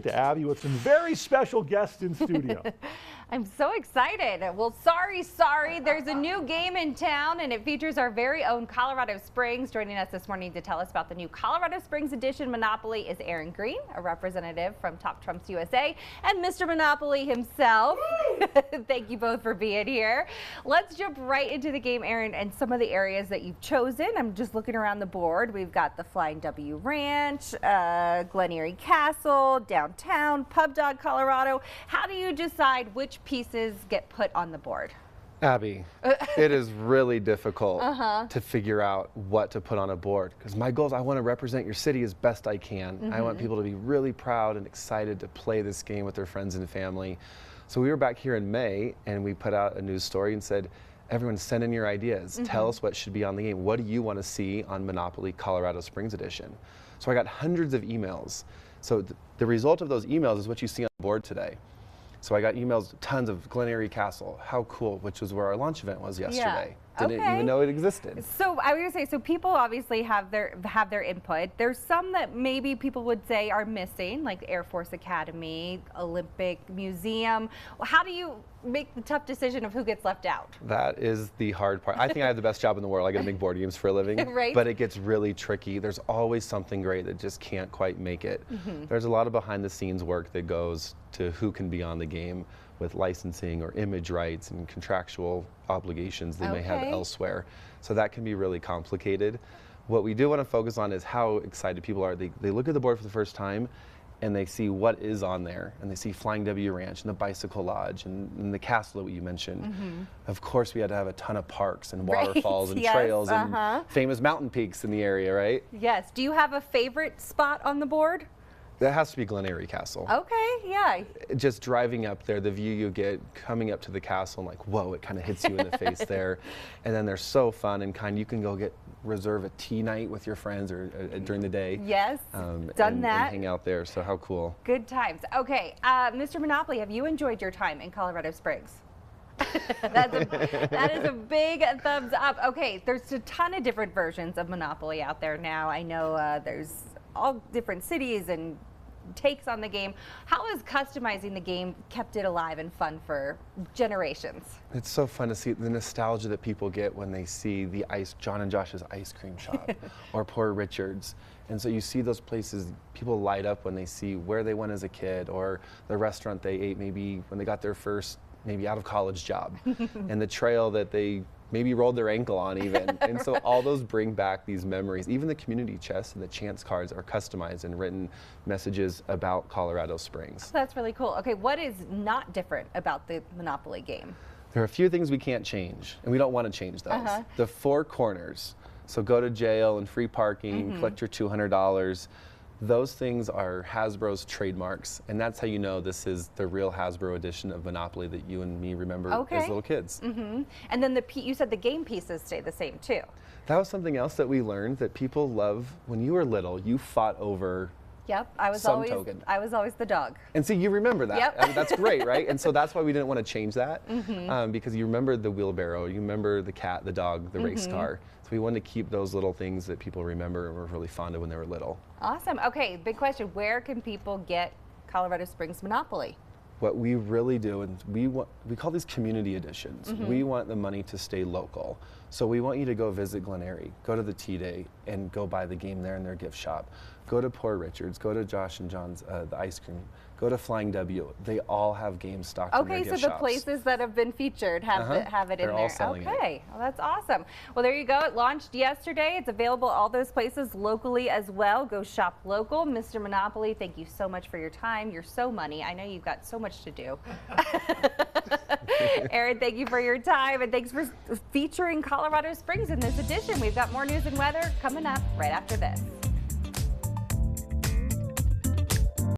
To Abby with some very special guests in studio. I'm so excited. Well, sorry. There's a new game in town, and it features our very own Colorado Springs. Joining us this morning to tell us about the new Colorado Springs edition Monopoly is Aaron Green, a representative from Top Trumps USA, and Mr. Monopoly himself. Thank you both for being here. Let's jump right into the game, Aaron, and some of the areas that you've chosen. I'm just looking around the board. We've got the Flying W Ranch, Glen Erie Castle, downtown, Pub Dog, Colorado. How do you decide which pieces get put on the board? Abby, it is really difficult to figure out what to put on a board, because my goal is I want to represent your city as best I can. I want people to be really proud and excited to play this game with their friends and family. So we were back here in May and we put out a news story and said, everyone send in your ideas. Tell us what should be on the game. What do you want to see on Monopoly Colorado Springs Edition? So I got hundreds of emails. So the result of those emails is what you see on the board today. So I got emails, tons of Glen Erie Castle. How cool, which was where our launch event was yesterday. Didn't even know it existed. So I was gonna say, so people obviously have their input. There's some that maybe people would say are missing, like Air Force Academy, Olympic Museum. How do you make the tough decision of who gets left out? That is the hard part. I think I have the best job in the world. I get to make board games for a living, Right. But it gets really tricky. There's always something great that just can't quite make it. There's a lot of behind the scenes work that goes to who can be on the game, with licensing or image rights and contractual obligations they may have elsewhere. So that can be really complicated. What we do want to focus on is how excited people are. They look at the board for the first time and they see what is on there, and they see Flying W Ranch and the Bicycle Lodge and the castle that you mentioned. Of course, we had to have a ton of parks and waterfalls and trails and famous mountain peaks in the area, right? Yes. Do you have a favorite spot on the board? That has to be Glen Erie Castle. Okay, yeah. Just driving up there, the view you get coming up to the castle, and like, whoa, it kind of hits you in the face there. And then they're so fun and kind. You can go reserve a tea night with your friends or during the day. Yes, done and that. hang out there, so how cool. Good times. Okay, Mr. Monopoly, have you enjoyed your time in Colorado Springs? That is a big thumbs up. Okay, there's a ton of different versions of Monopoly out there now. I know there's all different cities and takes on the game. How has customizing the game kept it alive and fun for generations? It's so fun to see the nostalgia that people get when they see the John and Josh's ice cream shop or Poor Richard's. And so you see those places, people light up when they see where they went as a kid or the restaurant they ate maybe when they got their first maybe out of college job and the trail that they maybe rolled their ankle on even. And so all those bring back these memories. Even the community chest and the chance cards are customized and written messages about Colorado Springs. That's really cool. Okay, what is not different about the Monopoly game? There are a few things we can't change, and we don't want to change those. The four corners, so go to jail and free parking, collect your $200. Those things are Hasbro's trademarks, and that's how you know this is the real Hasbro edition of Monopoly that you and me remember as little kids. And then you said the game pieces stay the same too. That was something else that we learned that people love. When you were little, you fought over I was some always token. I was always the dog. And see, you remember that. Yep. I mean, that's great, right? And so that's why we didn't want to change that, because you remember the wheelbarrow, you remember the cat, the dog, the race car. So we wanted to keep those little things that people remember and were really fond of when they were little. Awesome. Okay, big question. Where can people get Colorado Springs Monopoly? What we really do, and we call these community editions. We want the money to stay local. So we want you to go visit Glen Erie, go to the Tea Day, and go buy the game there in their gift shop. Go to Poor Richard's, go to Josh and John's, the ice cream. Go to Flying W. They all have games stocked in their gift shops. Okay, so the places that have been featured have it in They're there. all selling Okay, well, that's awesome. Well, there you go. It launched yesterday. It's available all those places locally as well. Go shop local. Mr. Monopoly, thank you so much for your time. You're so money. I know you've got so much to do. Aaron, thank you for your time, and thanks for featuring Colorado Springs in this edition. We've got more news and weather coming up right after this.